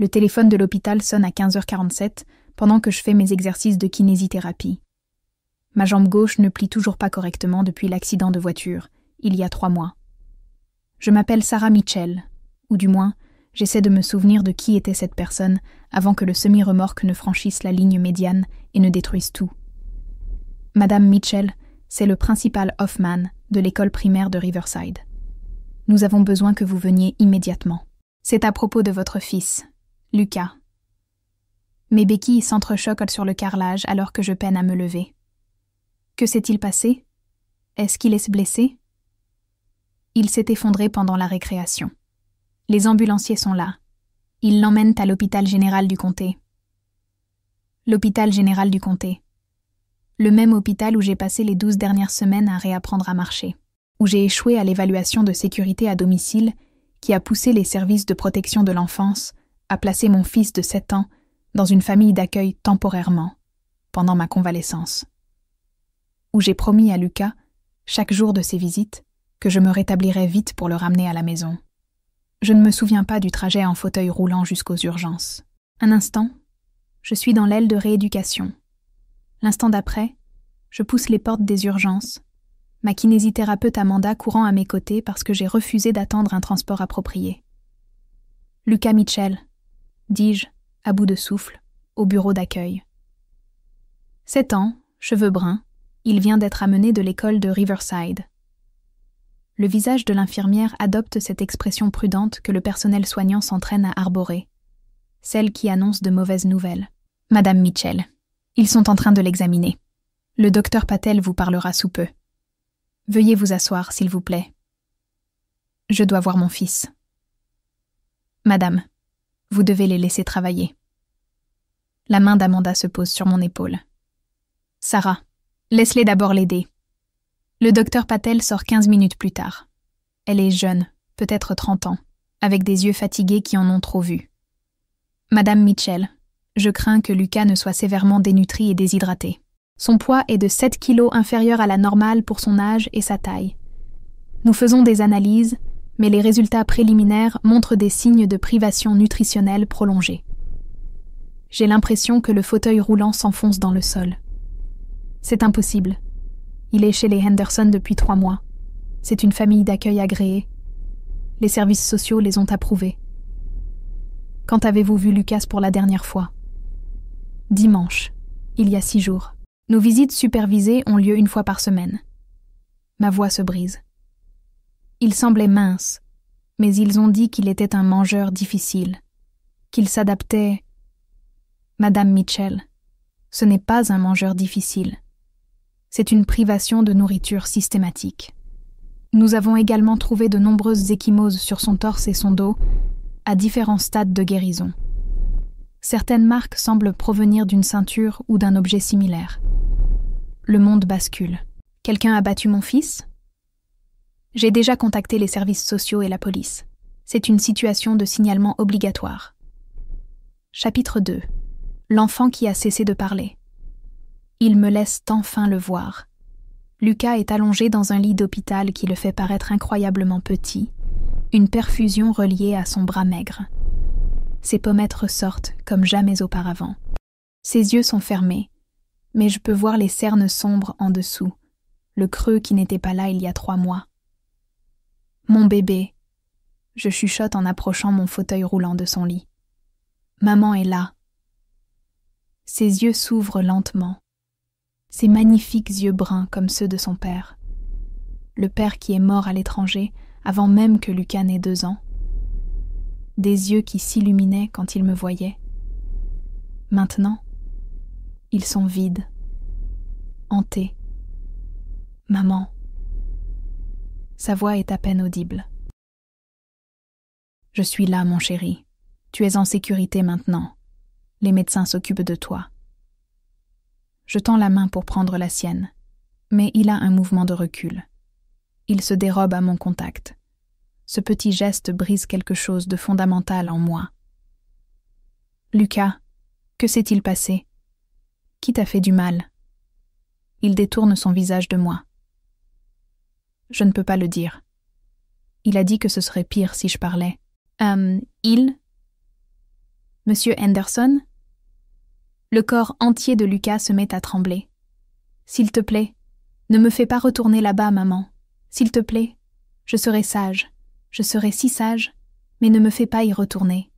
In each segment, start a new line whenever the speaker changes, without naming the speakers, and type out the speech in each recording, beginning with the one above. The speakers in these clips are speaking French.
Le téléphone de l'hôpital sonne à 15h47 pendant que je fais mes exercices de kinésithérapie. Ma jambe gauche ne plie toujours pas correctement depuis l'accident de voiture, il y a 3 mois. Je m'appelle Sarah Mitchell, ou du moins, j'essaie de me souvenir de qui était cette personne avant que le semi-remorque ne franchisse la ligne médiane et ne détruise tout. Madame Mitchell, c'est le principal Hoffman de l'école primaire de Riverside. Nous avons besoin que vous veniez immédiatement. C'est à propos de votre fils, Lucas. Mes béquilles s'entrechoquent sur le carrelage alors que je peine à me lever. Que s'est-il passé? Est-ce qu'il est blessé? Il s'est effondré pendant la récréation. Les ambulanciers sont là. Ils l'emmènent à l'hôpital général du comté. L'hôpital général du comté. Le même hôpital où j'ai passé les 12 dernières semaines à réapprendre à marcher, où j'ai échoué à l'évaluation de sécurité à domicile qui a poussé les services de protection de l'enfance à placer mon fils de 7 ans dans une famille d'accueil temporairement, pendant ma convalescence. Où j'ai promis à Lucas, chaque jour de ses visites, que je me rétablirais vite pour le ramener à la maison. Je ne me souviens pas du trajet en fauteuil roulant jusqu'aux urgences. Un instant, je suis dans l'aile de rééducation. L'instant d'après, je pousse les portes des urgences, ma kinésithérapeute Amanda courant à mes côtés parce que j'ai refusé d'attendre un transport approprié. Lucas Mitchell, dis-je, à bout de souffle, au bureau d'accueil. 7 ans, cheveux bruns, il vient d'être amené de l'école de Riverside. Le visage de l'infirmière adopte cette expression prudente que le personnel soignant s'entraîne à arborer, celle qui annonce de mauvaises nouvelles. Madame Mitchell, ils sont en train de l'examiner. Le docteur Patel vous parlera sous peu. Veuillez vous asseoir, s'il vous plaît. Je dois voir mon fils. Madame, vous devez les laisser travailler. La main d'Amanda se pose sur mon épaule. Sarah, laisse-les d'abord l'aider. Le docteur Patel sort 15 minutes plus tard. Elle est jeune, peut-être 30 ans, avec des yeux fatigués qui en ont trop vu. Madame Mitchell, je crains que Lucas ne soit sévèrement dénutri et déshydraté. Son poids est de 7 kilos inférieur à la normale pour son âge et sa taille. Nous faisons des analyses, mais les résultats préliminaires montrent des signes de privation nutritionnelle prolongée. J'ai l'impression que le fauteuil roulant s'enfonce dans le sol. C'est impossible. Il est chez les Henderson depuis 3 mois. C'est une famille d'accueil agréée. Les services sociaux les ont approuvés. Quand avez-vous vu Lucas pour la dernière fois? Dimanche, il y a 6 jours. Nos visites supervisées ont lieu 1 fois par semaine. Ma voix se brise. Il semblait mince, mais ils ont dit qu'il était un mangeur difficile, qu'il s'adaptait. Madame Mitchell, ce n'est pas un mangeur difficile. C'est une privation de nourriture systématique. Nous avons également trouvé de nombreuses ecchymoses sur son torse et son dos, à différents stades de guérison. Certaines marques semblent provenir d'une ceinture ou d'un objet similaire. Le monde bascule. Quelqu'un a battu mon fils? J'ai déjà contacté les services sociaux et la police. C'est une situation de signalement obligatoire. Chapitre 2. L'enfant qui a cessé de parler. Il me laisse enfin le voir. Lucas est allongé dans un lit d'hôpital qui le fait paraître incroyablement petit, une perfusion reliée à son bras maigre. Ses pommettes ressortent comme jamais auparavant. Ses yeux sont fermés, mais je peux voir les cernes sombres en dessous, le creux qui n'était pas là il y a 3 mois. Mon bébé, je chuchote en approchant mon fauteuil roulant de son lit. Maman est là. Ses yeux s'ouvrent lentement. Ses magnifiques yeux bruns comme ceux de son père. Le père qui est mort à l'étranger avant même que Lucas n'ait 2 ans. Des yeux qui s'illuminaient quand il me voyait. Maintenant, ils sont vides, hantés. Maman. Sa voix est à peine audible. Je suis là, mon chéri. Tu es en sécurité maintenant. Les médecins s'occupent de toi. Je tends la main pour prendre la sienne, mais il a un mouvement de recul. Il se dérobe à mon contact. Ce petit geste brise quelque chose de fondamental en moi. Lucas, que s'est-il passé? Qui t'a fait du mal? Il détourne son visage de moi. Je ne peux pas le dire. Il a dit que ce serait pire si je parlais. Il? Monsieur Henderson ?» Le corps entier de Lucas se met à trembler. « S'il te plaît, ne me fais pas retourner là-bas, maman. S'il te plaît, je serai sage. Je serai si sage, mais ne me fais pas y retourner. »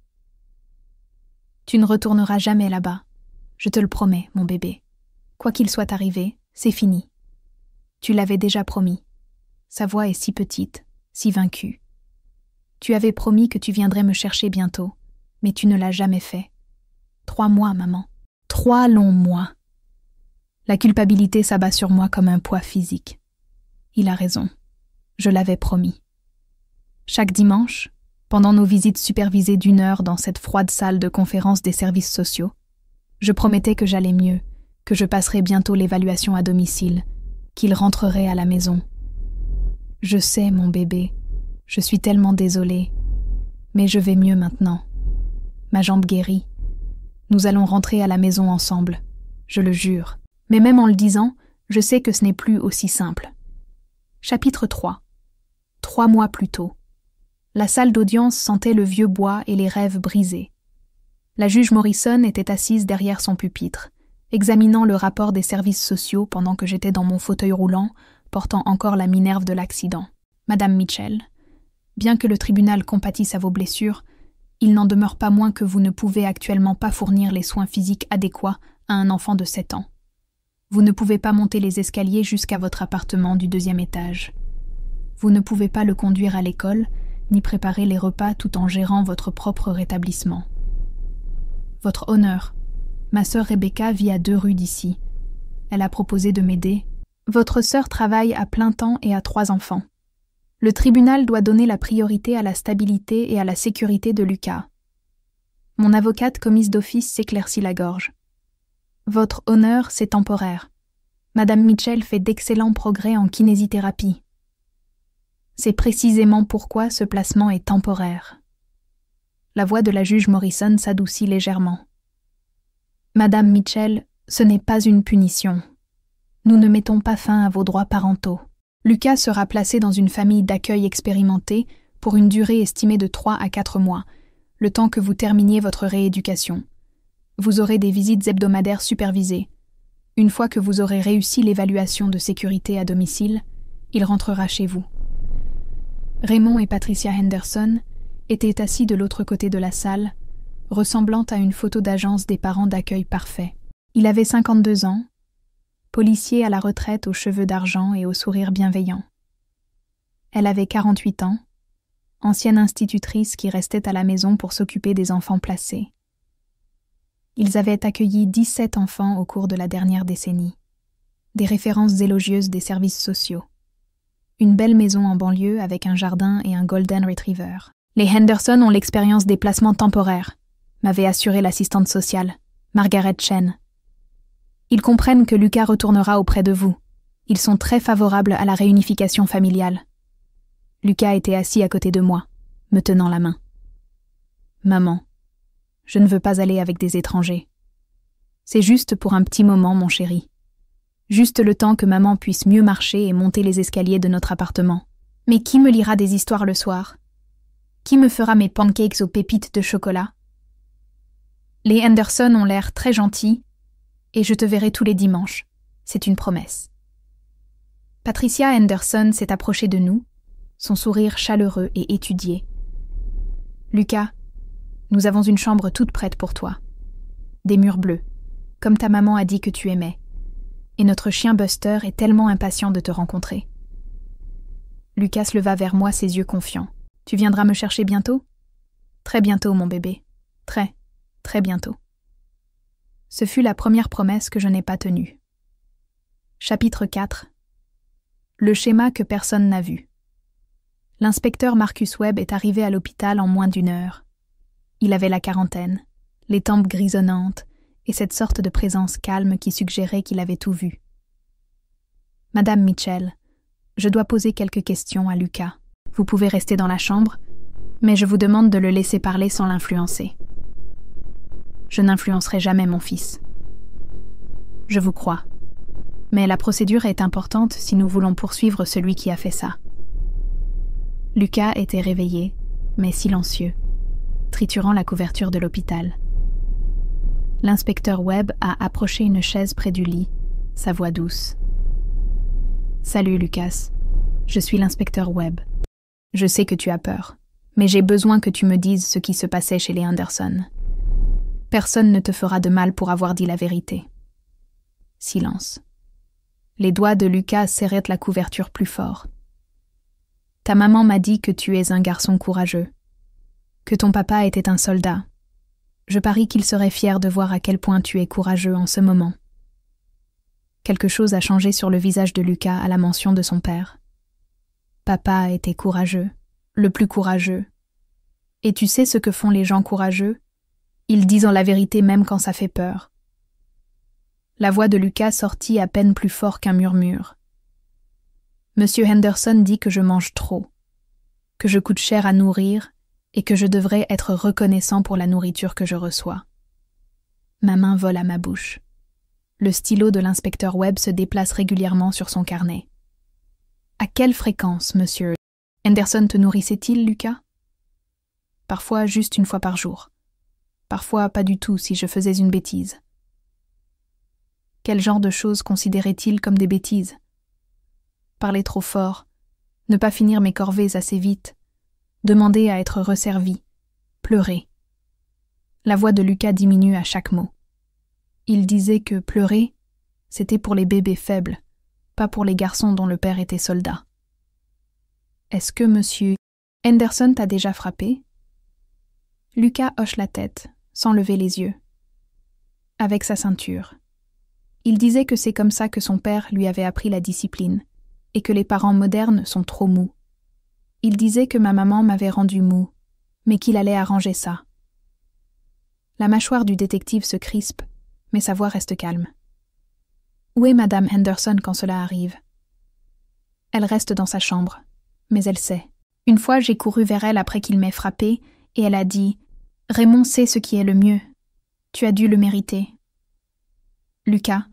« Tu ne retourneras jamais là-bas. Je te le promets, mon bébé. Quoi qu'il soit arrivé, c'est fini. Tu l'avais déjà promis. Sa voix est si petite, si vaincue. Tu avais promis que tu viendrais me chercher bientôt, mais tu ne l'as jamais fait. 3 mois, maman. 3 longs mois. La culpabilité s'abat sur moi comme un poids physique. Il a raison. Je l'avais promis. Chaque dimanche, pendant nos visites supervisées d'1 heure dans cette froide salle de conférence des services sociaux, je promettais que j'allais mieux, que je passerais bientôt l'évaluation à domicile, qu'il rentrerait à la maison. Je sais, mon bébé, je suis tellement désolée, mais je vais mieux maintenant. Ma jambe guérit. Nous allons rentrer à la maison ensemble, je le jure. Mais même en le disant, je sais que ce n'est plus aussi simple. Chapitre 3. 3 mois plus tôt. La salle d'audience sentait le vieux bois et les rêves brisés. La juge Morrison était assise derrière son pupitre, examinant le rapport des services sociaux pendant que j'étais dans mon fauteuil roulant, portant encore la minerve de l'accident. « Madame Mitchell, bien que le tribunal compatisse à vos blessures, il n'en demeure pas moins que vous ne pouvez actuellement pas fournir les soins physiques adéquats à un enfant de 7 ans. Vous ne pouvez pas monter les escaliers jusqu'à votre appartement du 2e étage. Vous ne pouvez pas le conduire à l'école, ni préparer les repas tout en gérant votre propre rétablissement. Votre honneur, ma sœur Rebecca vit à 2 rues d'ici. Elle a proposé de m'aider. Votre sœur travaille à plein temps et a 3 enfants. Le tribunal doit donner la priorité à la stabilité et à la sécurité de Lucas. » Mon avocate commise d'office s'éclaircit la gorge. « Votre honneur, c'est temporaire. Madame Mitchell fait d'excellents progrès en kinésithérapie. C'est précisément pourquoi ce placement est temporaire. » La voix de la juge Morrison s'adoucit légèrement. « Madame Mitchell, ce n'est pas une punition. Nous ne mettons pas fin à vos droits parentaux. Lucas sera placé dans une famille d'accueil expérimentée pour une durée estimée de 3 à 4 mois, le temps que vous terminiez votre rééducation. Vous aurez des visites hebdomadaires supervisées. Une fois que vous aurez réussi l'évaluation de sécurité à domicile, il rentrera chez vous. » Raymond et Patricia Henderson étaient assis de l'autre côté de la salle, ressemblant à une photo d'agence des parents d'accueil parfaits. Il avait 52 ans, policier à la retraite aux cheveux d'argent et au sourire bienveillant. Elle avait 48 ans, ancienne institutrice qui restait à la maison pour s'occuper des enfants placés. Ils avaient accueilli 17 enfants au cours de la dernière décennie, des références élogieuses des services sociaux. Une belle maison en banlieue avec un jardin et un golden retriever. « Les Henderson ont l'expérience des placements temporaires », m'avait assuré l'assistante sociale, Margaret Chen. « Ils comprennent que Lucas retournera auprès de vous. Ils sont très favorables à la réunification familiale. » Lucas était assis à côté de moi, me tenant la main. « Maman, je ne veux pas aller avec des étrangers. C'est juste pour un petit moment, mon chéri. Juste le temps que maman puisse mieux marcher et monter les escaliers de notre appartement. Mais qui me lira des histoires le soir? Qui me fera mes pancakes aux pépites de chocolat? Les Henderson ont l'air très gentils, et je te verrai tous les dimanches. C'est une promesse. » Patricia Henderson s'est approchée de nous, son sourire chaleureux et étudié. « Lucas, nous avons une chambre toute prête pour toi. Des murs bleus, comme ta maman a dit que tu aimais. Et notre chien Buster est tellement impatient de te rencontrer. » Lucas leva vers moi ses yeux confiants. « Tu viendras me chercher bientôt ? » ?»« Très bientôt, mon bébé. Très, très bientôt. » Ce fut la première promesse que je n'ai pas tenue. Chapitre 4. Le schéma que personne n'a vu. L'inspecteur Marcus Webb est arrivé à l'hôpital en moins d'1 heure. Il avait la quarantaine, les tempes grisonnantes et cette sorte de présence calme qui suggérait qu'il avait tout vu. « Madame Mitchell, je dois poser quelques questions à Lucas. Vous pouvez rester dans la chambre, mais je vous demande de le laisser parler sans l'influencer. » « Je n'influencerai jamais mon fils. » »« Je vous crois. Mais la procédure est importante si nous voulons poursuivre celui qui a fait ça. » Lucas était réveillé, mais silencieux, triturant la couverture de l'hôpital. L'inspecteur Webb a approché une chaise près du lit, sa voix douce. « Salut, Lucas. Je suis l'inspecteur Webb. Je sais que tu as peur, mais j'ai besoin que tu me dises ce qui se passait chez les Henderson. Personne ne te fera de mal pour avoir dit la vérité. » Silence. Les doigts de Lucas serraient la couverture plus fort. « Ta maman m'a dit que tu es un garçon courageux, que ton papa était un soldat. Je parie qu'il serait fier de voir à quel point tu es courageux en ce moment. » Quelque chose a changé sur le visage de Lucas à la mention de son père. Papa était courageux, le plus courageux. Et tu sais ce que font les gens courageux? Ils disent la vérité même quand ça fait peur. La voix de Lucas sortit à peine plus fort qu'un murmure. Monsieur Henderson dit que je mange trop, que je coûte cher à nourrir et que je devrais être reconnaissant pour la nourriture que je reçois. Ma main vole à ma bouche. Le stylo de l'inspecteur Webb se déplace régulièrement sur son carnet. « À quelle fréquence, monsieur Henderson te nourrissait-il, Lucas ?»« Parfois juste une fois par jour. Parfois pas du tout si je faisais une bêtise. » « Quel genre de choses considérait-il comme des bêtises ? Parler trop fort, ne pas finir mes corvées assez vite, demander à être resservi, pleurer. » La voix de Lucas diminue à chaque mot. Il disait que pleurer, c'était pour les bébés faibles, pas pour les garçons dont le père était soldat. « Est-ce que monsieur Henderson t'a déjà frappé ?» Lucas hoche la tête, sans lever les yeux. Avec sa ceinture. Il disait que c'est comme ça que son père lui avait appris la discipline, et que les parents modernes sont trop mous. Il disait que ma maman m'avait rendu mou, mais qu'il allait arranger ça. La mâchoire du détective se crispe, mais sa voix reste calme. « Où est Madame Henderson quand cela arrive ?» Elle reste dans sa chambre, mais elle sait. Une fois, j'ai couru vers elle après qu'il m'ait frappé, et elle a dit « Raymond sait ce qui est le mieux. Tu as dû le mériter. » Lucas,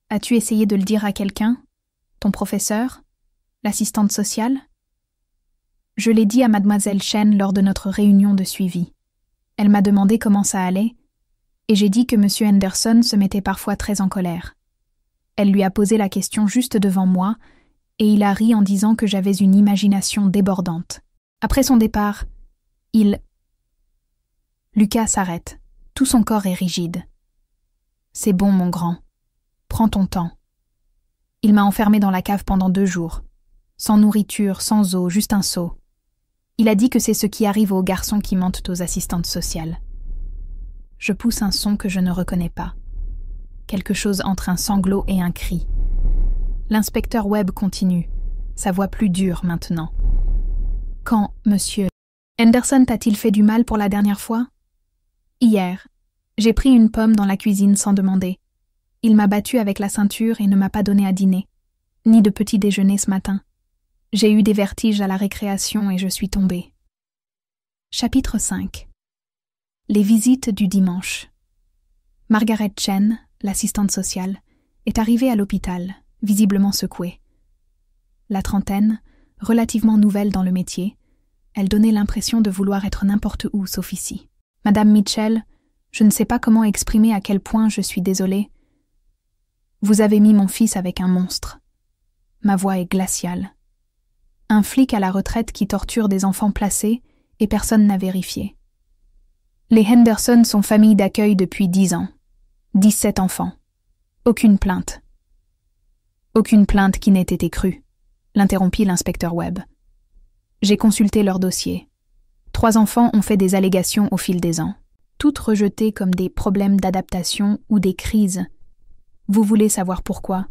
as-tu essayé de le dire à quelqu'un? Ton professeur? L'assistante sociale? Je l'ai dit à mademoiselle Chen lors de notre réunion de suivi. Elle m'a demandé comment ça allait, et j'ai dit que monsieur Henderson se mettait parfois très en colère. Elle lui a posé la question juste devant moi, et il a ri en disant que j'avais une imagination débordante. Après son départ, Lucas s'arrête. Tout son corps est rigide. C'est bon, mon grand. Prends ton temps. Il m'a enfermé dans la cave pendant 2 jours. Sans nourriture, sans eau, juste un seau. Il a dit que c'est ce qui arrive aux garçons qui mentent aux assistantes sociales. Je pousse un son que je ne reconnais pas. Quelque chose entre un sanglot et un cri. L'inspecteur Webb continue, sa voix plus dure maintenant. « Quand, monsieur Henderson t'a-t-il fait du mal pour la dernière fois ?»« Hier. J'ai pris une pomme dans la cuisine sans demander. Il m'a battu avec la ceinture et ne m'a pas donné à dîner, ni de petit déjeuner ce matin. J'ai eu des vertiges à la récréation et je suis tombée. » Chapitre 5. Les visites du dimanche. Margaret Chen, l'assistante sociale, est arrivée à l'hôpital, visiblement secouée. La trentaine, relativement nouvelle dans le métier, elle donnait l'impression de vouloir être n'importe où sauf ici. « Madame Mitchell, je ne sais pas comment exprimer à quel point je suis désolée. Vous avez mis mon fils avec un monstre. » Ma voix est glaciale. Un flic à la retraite qui torture des enfants placés et personne n'a vérifié. Les Henderson sont famille d'accueil depuis 10 ans. 17 enfants. Aucune plainte. Aucune plainte qui n'ait été crue, l'interrompit l'inspecteur Webb. J'ai consulté leur dossier. 3 enfants ont fait des allégations au fil des ans, toutes rejetées comme des problèmes d'adaptation ou des crises. Vous voulez savoir pourquoi?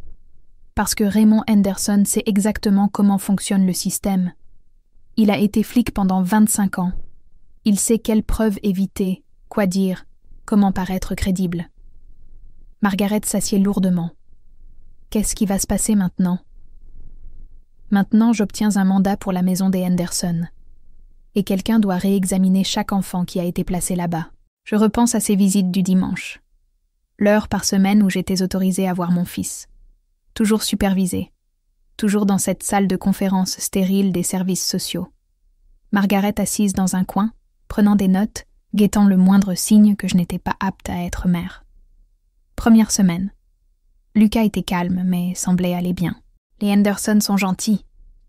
Parce que Raymond Henderson sait exactement comment fonctionne le système. Il a été flic pendant 25 ans. Il sait quelles preuves éviter, quoi dire, comment paraître crédible. Margaret s'assied lourdement. Qu'est-ce qui va se passer maintenant? Maintenant, j'obtiens un mandat pour la maison des Henderson. Et quelqu'un doit réexaminer chaque enfant qui a été placé là-bas. Je repense à ces visites du dimanche. L'heure par semaine où j'étais autorisée à voir mon fils. Toujours supervisée. Toujours dans cette salle de conférence stérile des services sociaux. Margaret assise dans un coin, prenant des notes, guettant le moindre signe que je n'étais pas apte à être mère. Première semaine. Lucas était calme, mais semblait aller bien. Les Henderson sont gentils,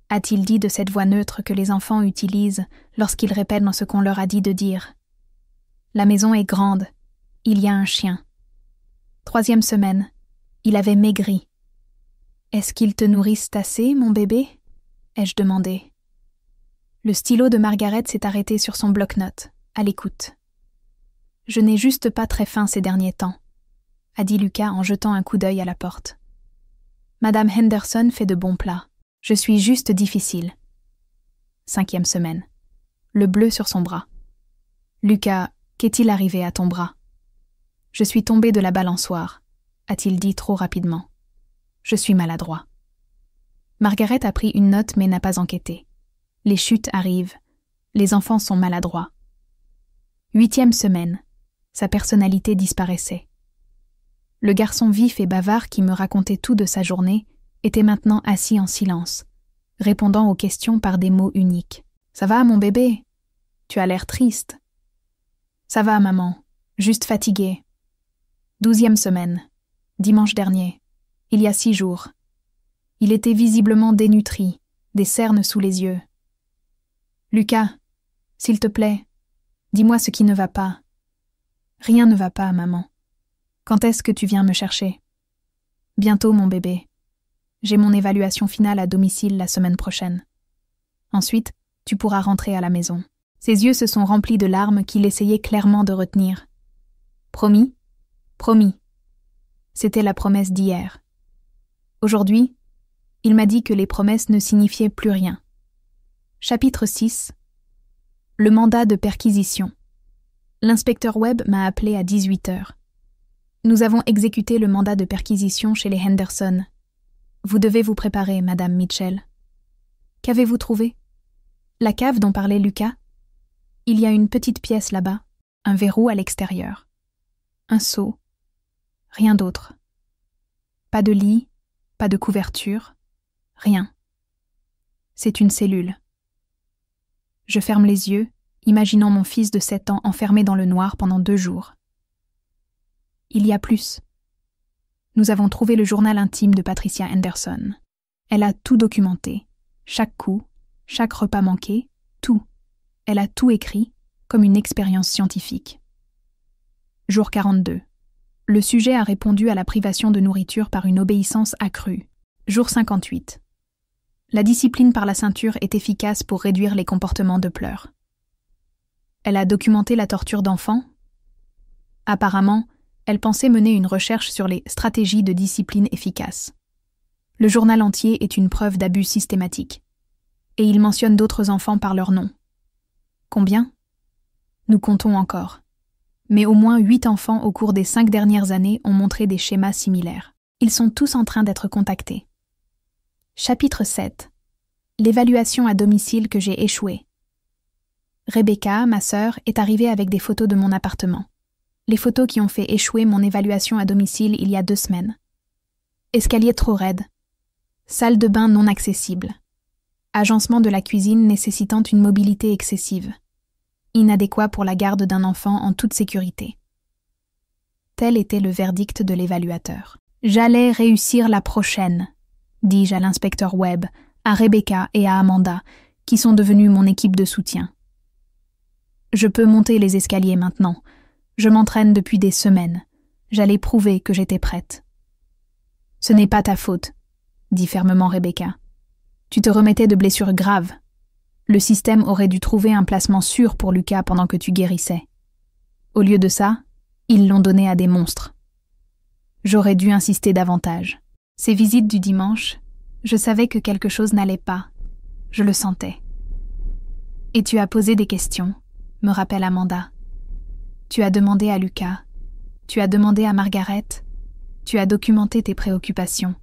a-t-il dit de cette voix neutre que les enfants utilisent lorsqu'ils répètent ce qu'on leur a dit de dire. La maison est grande. Il y a un chien. Troisième semaine. Il avait maigri. Est-ce qu'ils te nourrissent assez, mon bébé? Ai-je demandé. Le stylo de Margaret s'est arrêté sur son bloc-notes, à l'écoute. Je n'ai juste pas très faim ces derniers temps, a dit Lucas en jetant un coup d'œil à la porte. Madame Henderson fait de bons plats. Je suis juste difficile. Cinquième semaine. Le bleu sur son bras. Lucas, qu'est-il arrivé à ton bras? Je suis tombé de la balançoire, a-t-il dit trop rapidement. Je suis maladroit. Margaret a pris une note mais n'a pas enquêté. Les chutes arrivent. Les enfants sont maladroits. Huitième semaine. Sa personnalité disparaissait. Le garçon vif et bavard qui me racontait tout de sa journée était maintenant assis en silence, répondant aux questions par des mots uniques. « Ça va, mon bébé? Tu as l'air triste. »« Ça va, maman. Juste fatigué. » 12e semaine. Dimanche dernier. Il y a 6 jours. Il était visiblement dénutri, des cernes sous les yeux. « Lucas, s'il te plaît, dis-moi ce qui ne va pas. »« Rien ne va pas, maman. Quand est-ce que tu viens me chercher? »« Bientôt, mon bébé. J'ai mon évaluation finale à domicile la semaine prochaine. Ensuite, tu pourras rentrer à la maison. » Ses yeux se sont remplis de larmes qu'il essayait clairement de retenir. « Promis? Promis. » C'était la promesse d'hier. Aujourd'hui, il m'a dit que les promesses ne signifiaient plus rien. Chapitre 6. Le mandat de perquisition. L'inspecteur Webb m'a appelé à 18h. Nous avons exécuté le mandat de perquisition chez les Henderson. Vous devez vous préparer, Madame Mitchell. Qu'avez-vous trouvé? La cave dont parlait Lucas? Il y a une petite pièce là-bas, un verrou à l'extérieur. Un seau. Rien d'autre. Pas de lit, pas de couverture, rien. C'est une cellule. Je ferme les yeux, imaginant mon fils de 7 ans enfermé dans le noir pendant 2 jours. Il y a plus. Nous avons trouvé le journal intime de Patricia Henderson. Elle a tout documenté, chaque coup, chaque repas manqué, tout. Elle a tout écrit, comme une expérience scientifique. Jour 42. Le sujet a répondu à la privation de nourriture par une obéissance accrue. Jour 58. La discipline par la ceinture est efficace pour réduire les comportements de pleurs. Elle a documenté la torture d'enfants. Apparemment, elle pensait mener une recherche sur les stratégies de discipline efficaces. Le journal entier est une preuve d'abus systématique. Et il mentionne d'autres enfants par leur nom. Combien? Nous comptons encore. Mais au moins 8 enfants au cours des 5 dernières années ont montré des schémas similaires. Ils sont tous en train d'être contactés. Chapitre 7. L'évaluation à domicile que j'ai échoué. Rebecca, ma sœur, est arrivée avec des photos de mon appartement. Les photos qui ont fait échouer mon évaluation à domicile il y a 2 semaines. Escalier trop raide. Salle de bain non accessible. Agencement de la cuisine nécessitant une mobilité excessive. Inadéquat pour la garde d'un enfant en toute sécurité. Tel était le verdict de l'évaluateur. « J'allais réussir la prochaine », dis-je à l'inspecteur Webb, à Rebecca et à Amanda, qui sont devenus mon équipe de soutien. « Je peux monter les escaliers maintenant. Je m'entraîne depuis des semaines. J'allais prouver que j'étais prête. »« Ce n'est pas ta faute, » dit fermement Rebecca. « Tu te remettais de blessures graves. Le système aurait dû trouver un placement sûr pour Lucas pendant que tu guérissais. Au lieu de ça, ils l'ont donné à des monstres. J'aurais dû insister davantage. Ces visites du dimanche, je savais que quelque chose n'allait pas. Je le sentais. Et tu as posé des questions, me rappelle Amanda. Tu as demandé à Lucas. Tu as demandé à Margaret. Tu as documenté tes préoccupations.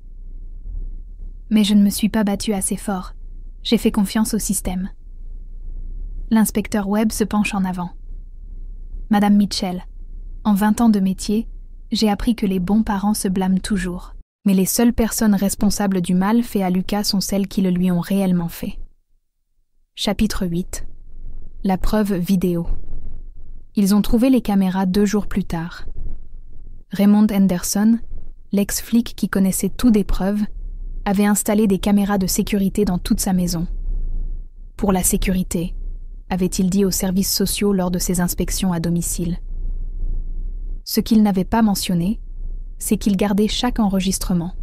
Mais je ne me suis pas battue assez fort. J'ai fait confiance au système. L'inspecteur Webb se penche en avant. Madame Mitchell, en 20 ans de métier, j'ai appris que les bons parents se blâment toujours. Mais les seules personnes responsables du mal fait à Lucas sont celles qui le lui ont réellement fait. Chapitre 8. La preuve vidéo. Ils ont trouvé les caméras 2 jours plus tard. Raymond Henderson, l'ex-flic qui connaissait tout des preuves, avait installé des caméras de sécurité dans toute sa maison. Pour la sécurité, avait-il dit aux services sociaux lors de ses inspections à domicile. Ce qu'il n'avait pas mentionné, c'est qu'il gardait chaque enregistrement.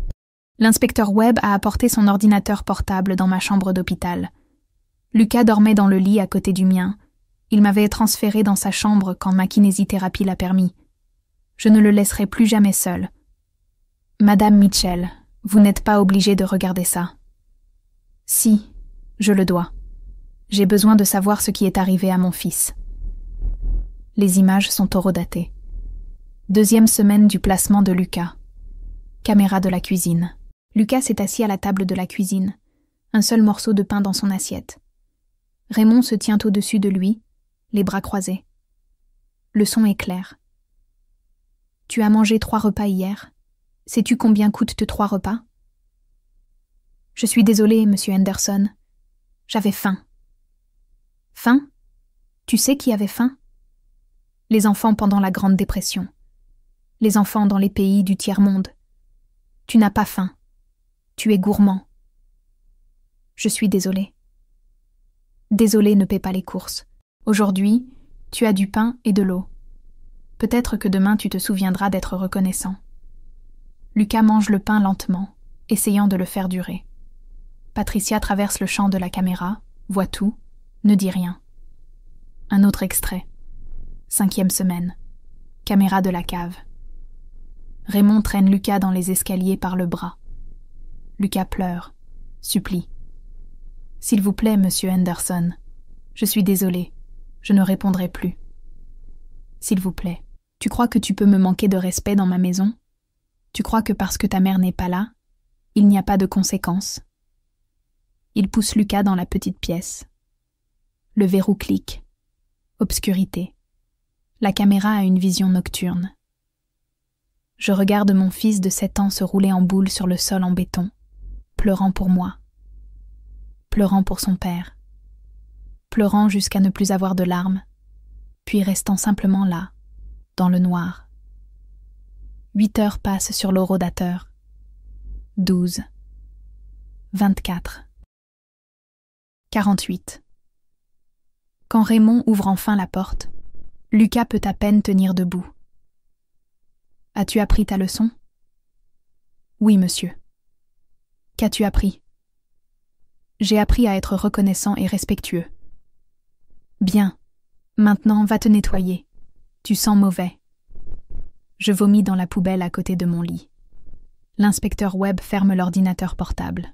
L'inspecteur Webb a apporté son ordinateur portable dans ma chambre d'hôpital. Lucas dormait dans le lit à côté du mien. Il m'avait transféré dans sa chambre quand ma kinésithérapie l'a permis. Je ne le laisserai plus jamais seul. Madame Mitchell, vous n'êtes pas obligée de regarder ça. Si, je le dois. J'ai besoin de savoir ce qui est arrivé à mon fils. Les images sont horodatées. 2e semaine du placement de Lucas. Caméra de la cuisine. Lucas s'est assis à la table de la cuisine, un seul morceau de pain dans son assiette. Raymond se tient au-dessus de lui, les bras croisés. Le son est clair. Tu as mangé 3 repas hier. Sais-tu combien coûtent 3 repas? Je suis désolée, monsieur Henderson. J'avais faim. Faim? Tu sais qui avait faim? Les enfants pendant la Grande Dépression. Les enfants dans les pays du tiers-monde. Tu n'as pas faim. Tu es gourmand. Je suis désolée. Désolée ne paie pas les courses. Aujourd'hui, tu as du pain et de l'eau. Peut-être que demain tu te souviendras d'être reconnaissant. Lucas mange le pain lentement, essayant de le faire durer. Patricia traverse le champ de la caméra, voit tout, ne dit rien. Un autre extrait. 5e semaine. Caméra de la cave. Raymond traîne Lucas dans les escaliers par le bras. Lucas pleure, supplie. « S'il vous plaît, monsieur Henderson, je suis désolée, je ne répondrai plus. S'il vous plaît, tu crois que tu peux me manquer de respect dans ma maison? Tu crois que parce que ta mère n'est pas là, il n'y a pas de conséquences? » Il pousse Lucas dans la petite pièce. Le verrou clique. Obscurité. La caméra a une vision nocturne. Je regarde mon fils de 7 ans se rouler en boule sur le sol en béton, pleurant pour moi, pleurant pour son père, pleurant jusqu'à ne plus avoir de larmes, puis restant simplement là, dans le noir. 8 heures passent sur l'horodateur. 12. 24. 48. Quand Raymond ouvre enfin la porte, Lucas peut à peine tenir debout. « As-tu appris ta leçon ?»« Oui, monsieur. »« Qu'as-tu appris ?»« J'ai appris à être reconnaissant et respectueux. »« Bien. Maintenant, va te nettoyer. Tu sens mauvais. » Je vomis dans la poubelle à côté de mon lit. L'inspecteur Webb ferme l'ordinateur portable.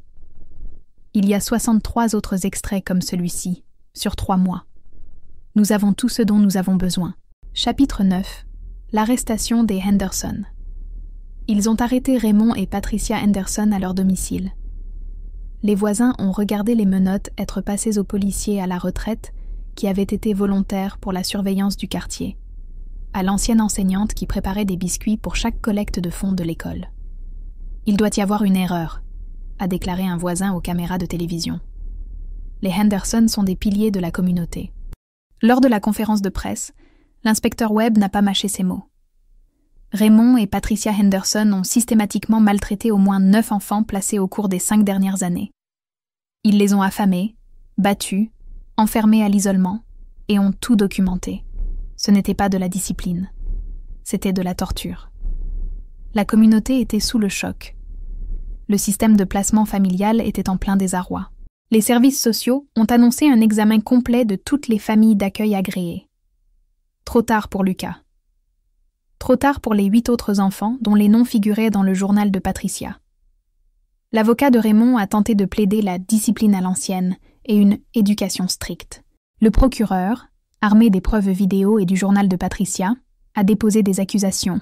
Il y a 63 autres extraits comme celui-ci, sur 3 mois. Nous avons tout ce dont nous avons besoin. Chapitre 9. L'arrestation des Henderson. Ils ont arrêté Raymond et Patricia Henderson à leur domicile. Les voisins ont regardé les menottes être passées aux policiers à la retraite qui avaient été volontaires pour la surveillance du quartier, à l'ancienne enseignante qui préparait des biscuits pour chaque collecte de fonds de l'école. « Il doit y avoir une erreur », a déclaré un voisin aux caméras de télévision. Les Henderson sont des piliers de la communauté. Lors de la conférence de presse, l'inspecteur Webb n'a pas mâché ses mots. Raymond et Patricia Henderson ont systématiquement maltraité au moins 9 enfants placés au cours des 5 dernières années. Ils les ont affamés, battus, enfermés à l'isolement et ont tout documenté. Ce n'était pas de la discipline. C'était de la torture. La communauté était sous le choc. Le système de placement familial était en plein désarroi. Les services sociaux ont annoncé un examen complet de toutes les familles d'accueil agréées. Trop tard pour Lucas. Trop tard pour les 8 autres enfants dont les noms figuraient dans le journal de Patricia. L'avocat de Raymond a tenté de plaider la discipline à l'ancienne et une éducation stricte. Le procureur, armé des preuves vidéo et du journal de Patricia, a déposé des accusations.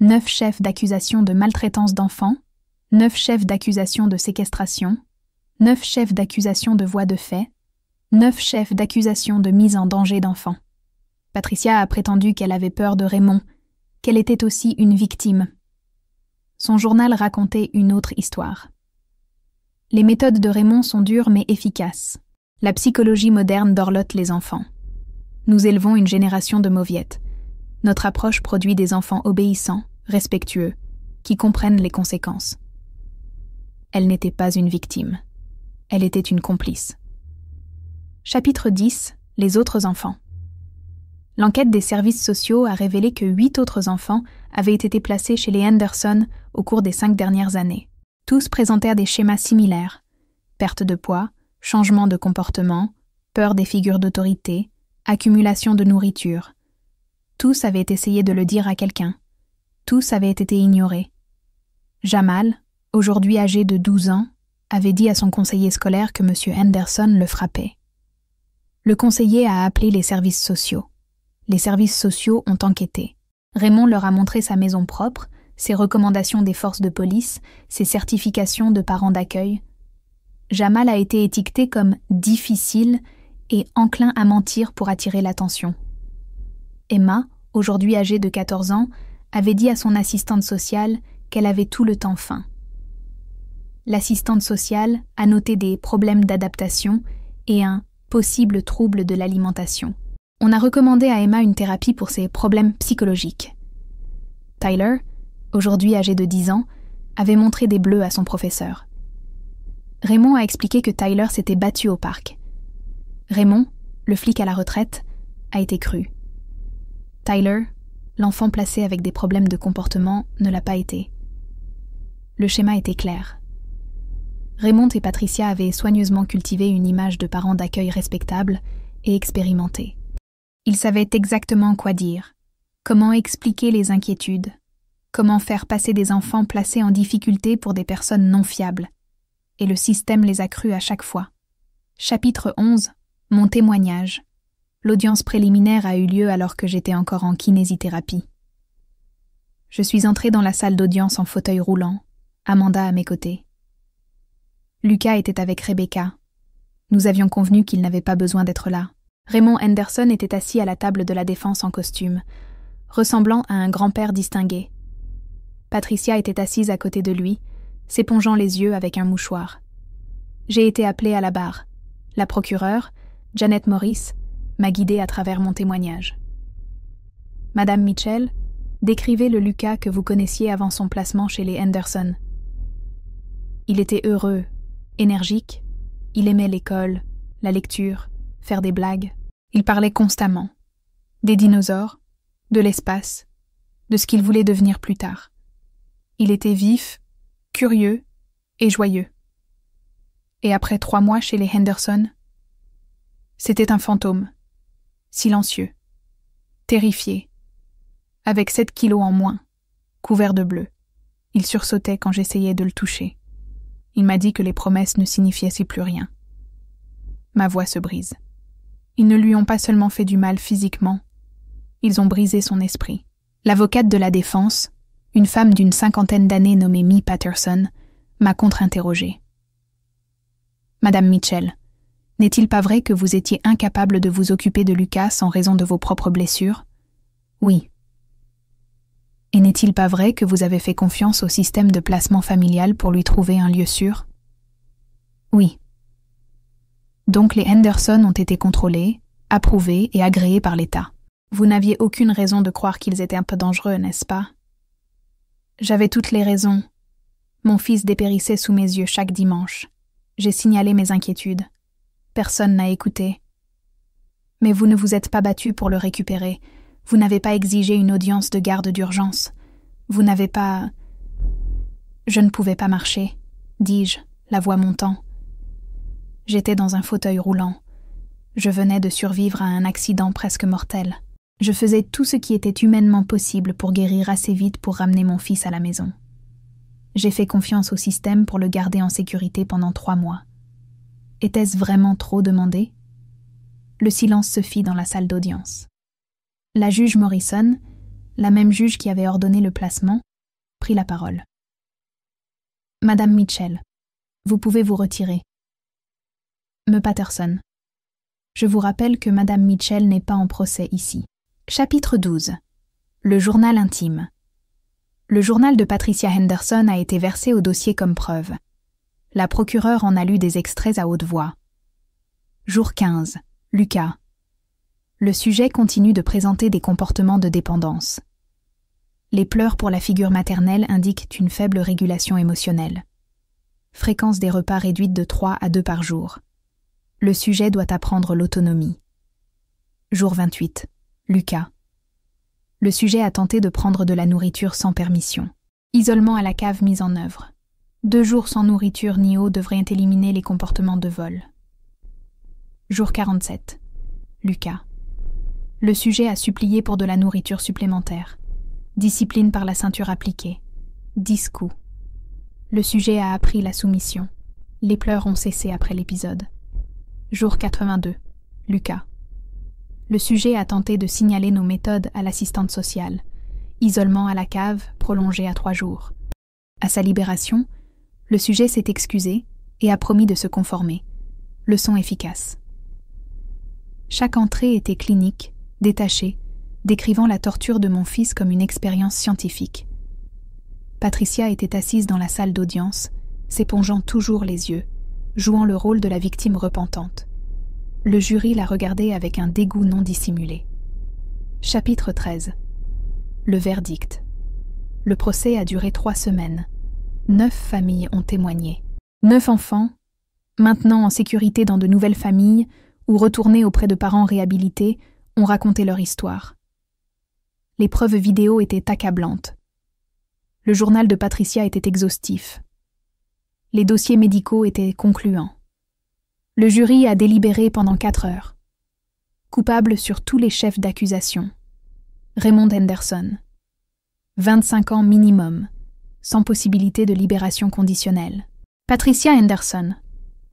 9 chefs d'accusation de maltraitance d'enfants, 9 chefs d'accusation de séquestration, 9 chefs d'accusation de voies de fait, 9 chefs d'accusation de mise en danger d'enfants. Patricia a prétendu qu'elle avait peur de Raymond, qu'elle était aussi une victime. Son journal racontait une autre histoire. Les méthodes de Raymond sont dures mais efficaces. La psychologie moderne dorlote les enfants. Nous élevons une génération de mauviettes. Notre approche produit des enfants obéissants, respectueux, qui comprennent les conséquences. Elle n'était pas une victime. Elle était une complice. Chapitre 10. Les autres enfants. L'enquête des services sociaux a révélé que 8 autres enfants avaient été placés chez les Henderson au cours des 5 dernières années. Tous présentèrent des schémas similaires. Perte de poids, changement de comportement, peur des figures d'autorité, accumulation de nourriture. Tous avaient essayé de le dire à quelqu'un. Tous avaient été ignorés. Jamal, aujourd'hui âgé de 12 ans, avait dit à son conseiller scolaire que M. Henderson le frappait. Le conseiller a appelé les services sociaux. Les services sociaux ont enquêté. Raymond leur a montré sa maison propre, ses recommandations des forces de police, ses certifications de parents d'accueil. Jamal a été étiqueté comme difficile et enclin à mentir pour attirer l'attention. Emma, aujourd'hui âgée de 14 ans, avait dit à son assistante sociale qu'elle avait tout le temps faim. L'assistante sociale a noté des problèmes d'adaptation et un possible trouble de l'alimentation. On a recommandé à Emma une thérapie pour ses problèmes psychologiques. Tyler, aujourd'hui âgé de 10 ans, avait montré des bleus à son professeur. Raymond a expliqué que Tyler s'était battu au parc. Raymond, le flic à la retraite, a été cru. Tyler, l'enfant placé avec des problèmes de comportement, ne l'a pas été. Le schéma était clair. Raymond et Patricia avaient soigneusement cultivé une image de parents d'accueil respectables et expérimentés. Ils savaient exactement quoi dire, comment expliquer les inquiétudes, comment faire passer des enfants placés en difficulté pour des personnes non fiables. Et le système les a crus à chaque fois. Chapitre 11. Mon témoignage. L'audience préliminaire a eu lieu alors que j'étais encore en kinésithérapie. Je suis entrée dans la salle d'audience en fauteuil roulant, Amanda à mes côtés. Lucas était avec Rebecca. Nous avions convenu qu'il n'avait pas besoin d'être là. Raymond Henderson était assis à la table de la défense en costume, ressemblant à un grand-père distingué. Patricia était assise à côté de lui, s'épongeant les yeux avec un mouchoir. J'ai été appelée à la barre. La procureure, Janet Morris, m'a guidée à travers mon témoignage. Madame Mitchell, décrivez le Lucas que vous connaissiez avant son placement chez les Henderson. Il était heureux, énergique, il aimait l'école, la lecture, faire des blagues. Il parlait constamment. Des dinosaures, de l'espace, de ce qu'il voulait devenir plus tard. Il était vif, curieux et joyeux. Et après 3 mois chez les Henderson, c'était un fantôme, silencieux, terrifié, avec 7 kilos en moins, couvert de bleu. Il sursautait quand j'essayais de le toucher. Il m'a dit que les promesses ne signifiaient plus rien. Ma voix se brise. Ils ne lui ont pas seulement fait du mal physiquement, ils ont brisé son esprit. L'avocate de la défense, une femme d'une 50aine d'années nommée Mee Patterson, m'a contre-interrogée. Madame Mitchell, n'est-il pas vrai que vous étiez incapable de vous occuper de Lucas en raison de vos propres blessures? Oui. Et n'est-il pas vrai que vous avez fait confiance au système de placement familial pour lui trouver un lieu sûr? Oui. Donc les Henderson ont été contrôlés, approuvés et agréés par l'État. Vous n'aviez aucune raison de croire qu'ils étaient un peu dangereux, n'est-ce pas? J'avais toutes les raisons. Mon fils dépérissait sous mes yeux chaque dimanche. J'ai signalé mes inquiétudes. Personne n'a écouté. Mais vous ne vous êtes pas battu pour le récupérer. Vous n'avez pas exigé une audience de garde d'urgence. Vous n'avez pas... Je ne pouvais pas marcher, dis-je, la voix montant. J'étais dans un fauteuil roulant. Je venais de survivre à un accident presque mortel. Je faisais tout ce qui était humainement possible pour guérir assez vite pour ramener mon fils à la maison. J'ai fait confiance au système pour le garder en sécurité pendant 3 mois. Était-ce vraiment trop demandé? Le silence se fit dans la salle d'audience. La juge Morrison, la même juge qui avait ordonné le placement, prit la parole. Madame Mitchell, vous pouvez vous retirer. Me Patterson. Je vous rappelle que Madame Mitchell n'est pas en procès ici. Chapitre 12. Le journal intime. Le journal de Patricia Henderson a été versé au dossier comme preuve. La procureure en a lu des extraits à haute voix. Jour 15. Lucas. Le sujet continue de présenter des comportements de dépendance. Les pleurs pour la figure maternelle indiquent une faible régulation émotionnelle. Fréquence des repas réduite de 3 à 2 par jour. Le sujet doit apprendre l'autonomie. Jour 28. Lucas. Le sujet a tenté de prendre de la nourriture sans permission. Isolement à la cave mis en œuvre. 2 jours sans nourriture ni eau devraient éliminer les comportements de vol. Jour 47. Lucas. Le sujet a supplié pour de la nourriture supplémentaire. Discipline par la ceinture appliquée. 10 coups. Le sujet a appris la soumission. Les pleurs ont cessé après l'épisode. Jour 82. Lucas. Le sujet a tenté de signaler nos méthodes à l'assistante sociale. Isolement à la cave, prolongé à 3 jours. À sa libération, le sujet s'est excusé et a promis de se conformer. Leçon efficace. Chaque entrée était clinique, détachée, décrivant la torture de mon fils comme une expérience scientifique. Patricia était assise dans la salle d'audience, s'épongeant toujours les yeux, jouant le rôle de la victime repentante. Le jury la regardait avec un dégoût non dissimulé. Chapitre 13. Le verdict. Le procès a duré 3 semaines. 9 familles ont témoigné. 9 enfants, maintenant en sécurité dans de nouvelles familles ou retournés auprès de parents réhabilités, ont raconté leur histoire. Les preuves vidéo étaient accablantes. Le journal de Patricia était exhaustif. Les dossiers médicaux étaient concluants. Le jury a délibéré pendant 4 heures. Coupable sur tous les chefs d'accusation. Raymond Henderson. 25 ans minimum, sans possibilité de libération conditionnelle. Patricia Henderson.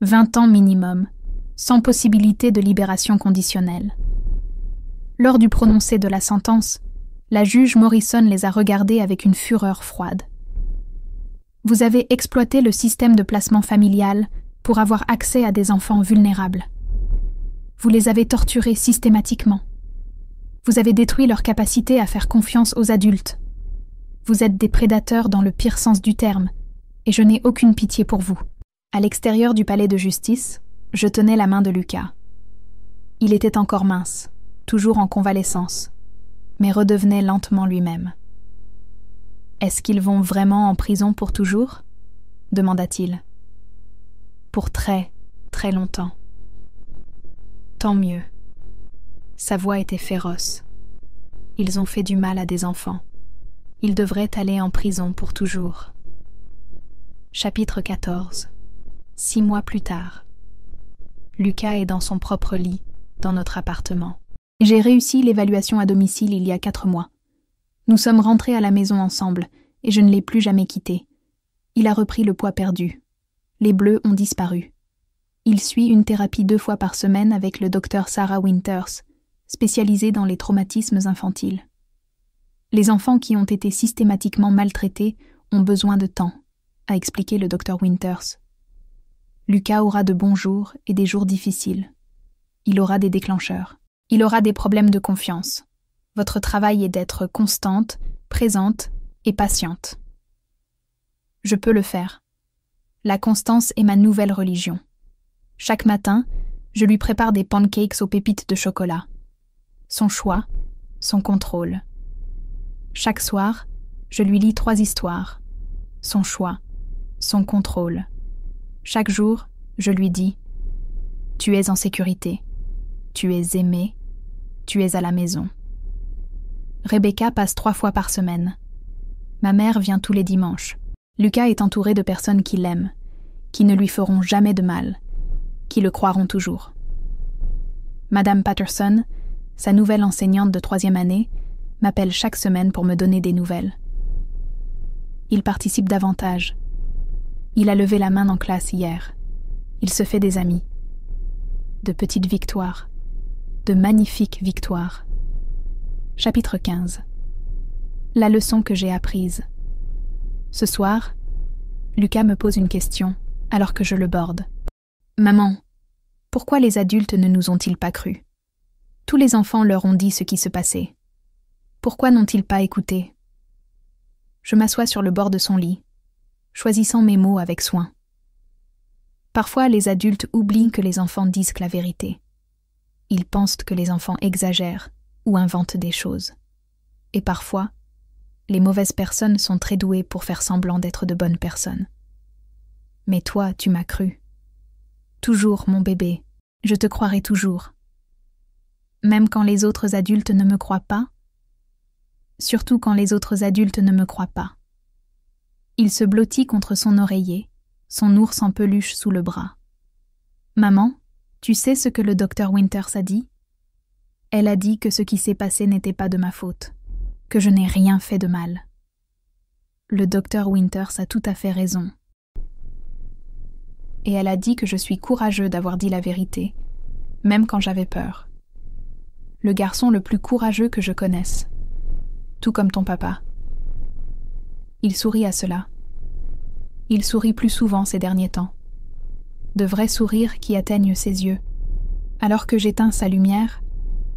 20 ans minimum, sans possibilité de libération conditionnelle. Lors du prononcé de la sentence, la juge Morrison les a regardés avec une fureur froide. Vous avez exploité le système de placement familial pour avoir accès à des enfants vulnérables. Vous les avez torturés systématiquement. Vous avez détruit leur capacité à faire confiance aux adultes. Vous êtes des prédateurs dans le pire sens du terme, et je n'ai aucune pitié pour vous. À l'extérieur du palais de justice, je tenais la main de Lucas. Il était encore mince, toujours en convalescence, mais redevenait lentement lui-même. « Est-ce qu'ils vont vraiment en prison pour toujours ?» demanda-t-il. « Pour très, très longtemps. » Tant mieux. Sa voix était féroce. Ils ont fait du mal à des enfants. Ils devraient aller en prison pour toujours. Chapitre 14. 6 mois plus tard. Lucas est dans son propre lit, dans notre appartement. J'ai réussi l'évaluation à domicile il y a 4 mois. Nous sommes rentrés à la maison ensemble, et je ne l'ai plus jamais quitté. Il a repris le poids perdu. Les bleus ont disparu. Il suit une thérapie 2 fois par semaine avec le docteur Sarah Winters, spécialisée dans les traumatismes infantiles. Les enfants qui ont été systématiquement maltraités ont besoin de temps, a expliqué le docteur Winters. Lucas aura de bons jours et des jours difficiles. Il aura des déclencheurs. Il aura des problèmes de confiance. Votre travail est d'être constante, présente et patiente. Je peux le faire. La constance est ma nouvelle religion. Chaque matin, je lui prépare des pancakes aux pépites de chocolat. Son choix, son contrôle. Chaque soir, je lui lis 3 histoires. Son choix, son contrôle. Chaque jour, je lui dis « Tu es en sécurité. Tu es aimé. Tu es à la maison. » Rebecca passe 3 fois par semaine. Ma mère vient tous les dimanches. Lucas est entouré de personnes qui l'aiment, qui ne lui feront jamais de mal, qui le croiront toujours. Madame Patterson, sa nouvelle enseignante de 3e année, m'appelle chaque semaine pour me donner des nouvelles. Il participe davantage. Il a levé la main en classe hier. Il se fait des amis. De petites victoires. De magnifiques victoires. Chapitre 15. La leçon que j'ai apprise. Ce soir, Lucas me pose une question, alors que je le borde. « Maman, pourquoi les adultes ne nous ont-ils pas cru? Tous les enfants leur ont dit ce qui se passait. Pourquoi n'ont-ils pas écouté ?» Je m'assois sur le bord de son lit, choisissant mes mots avec soin. Parfois, les adultes oublient que les enfants disent la vérité. Ils pensent que les enfants exagèrent ou inventent des choses. Et parfois, Les mauvaises personnes sont très douées pour faire semblant d'être de bonnes personnes. Mais toi, tu m'as cru. Toujours, mon bébé, je te croirai toujours. Même quand les autres adultes ne me croient pas, surtout quand les autres adultes ne me croient pas. Il se blottit contre son oreiller, son ours en peluche sous le bras. Maman, tu sais ce que le docteur Winters a dit? Elle a dit que ce qui s'est passé n'était pas de ma faute, que je n'ai rien fait de mal. Le docteur Winters a tout à fait raison. Et elle a dit que je suis courageux d'avoir dit la vérité, même quand j'avais peur. Le garçon le plus courageux que je connaisse, tout comme ton papa. Il sourit à cela. Il sourit plus souvent ces derniers temps. De vrais sourires qui atteignent ses yeux. Alors que j'éteins sa lumière,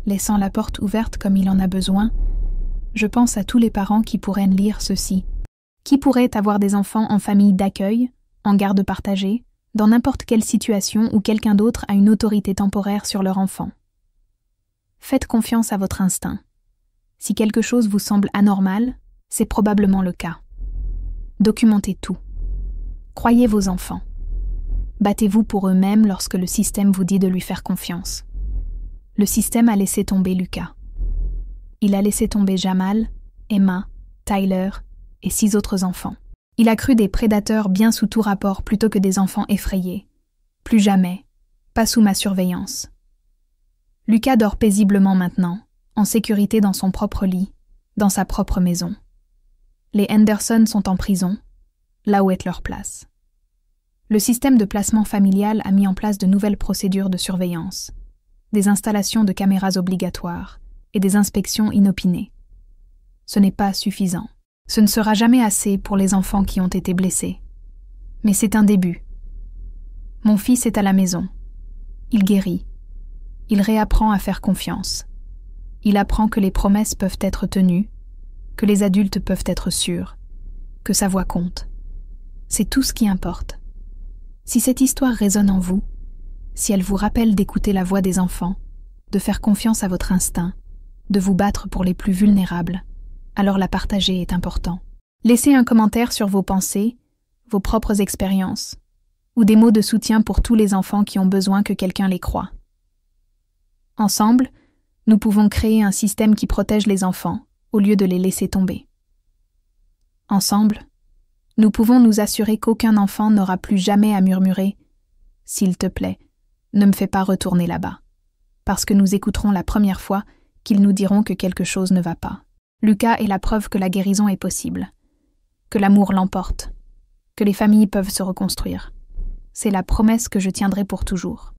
laissant la porte ouverte comme il en a besoin, je pense à tous les parents qui pourraient lire ceci. Qui pourrait avoir des enfants en famille d'accueil, en garde partagée, dans n'importe quelle situation où quelqu'un d'autre a une autorité temporaire sur leur enfant. Faites confiance à votre instinct. Si quelque chose vous semble anormal, c'est probablement le cas. Documentez tout. Croyez vos enfants. Battez-vous pour eux-mêmes lorsque le système vous dit de lui faire confiance. Le système a laissé tomber Lucas. Il a laissé tomber Jamal, Emma, Tyler et 6 autres enfants. Il a cru des prédateurs bien sous tout rapport plutôt que des enfants effrayés. Plus jamais, pas sous ma surveillance. Lucas dort paisiblement maintenant, en sécurité dans son propre lit, dans sa propre maison. Les Henderson sont en prison, là où est leur place. Le système de placement familial a mis en place de nouvelles procédures de surveillance, des installations de caméras obligatoires et des inspections inopinées. Ce n'est pas suffisant. Ce ne sera jamais assez pour les enfants qui ont été blessés. Mais c'est un début. Mon fils est à la maison. Il guérit. Il réapprend à faire confiance. Il apprend que les promesses peuvent être tenues, que les adultes peuvent être sûrs, que sa voix compte. C'est tout ce qui importe. Si cette histoire résonne en vous, si elle vous rappelle d'écouter la voix des enfants, de faire confiance à votre instinct, de vous battre pour les plus vulnérables, alors la partager est important. Laissez un commentaire sur vos pensées, vos propres expériences, ou des mots de soutien pour tous les enfants qui ont besoin que quelqu'un les croie. Ensemble, nous pouvons créer un système qui protège les enfants, au lieu de les laisser tomber. Ensemble, nous pouvons nous assurer qu'aucun enfant n'aura plus jamais à murmurer « S'il te plaît, ne me fais pas retourner là-bas », parce que nous écouterons la première fois qu'ils nous diront que quelque chose ne va pas. Lucas est la preuve que la guérison est possible, que l'amour l'emporte, que les familles peuvent se reconstruire. C'est la promesse que je tiendrai pour toujours.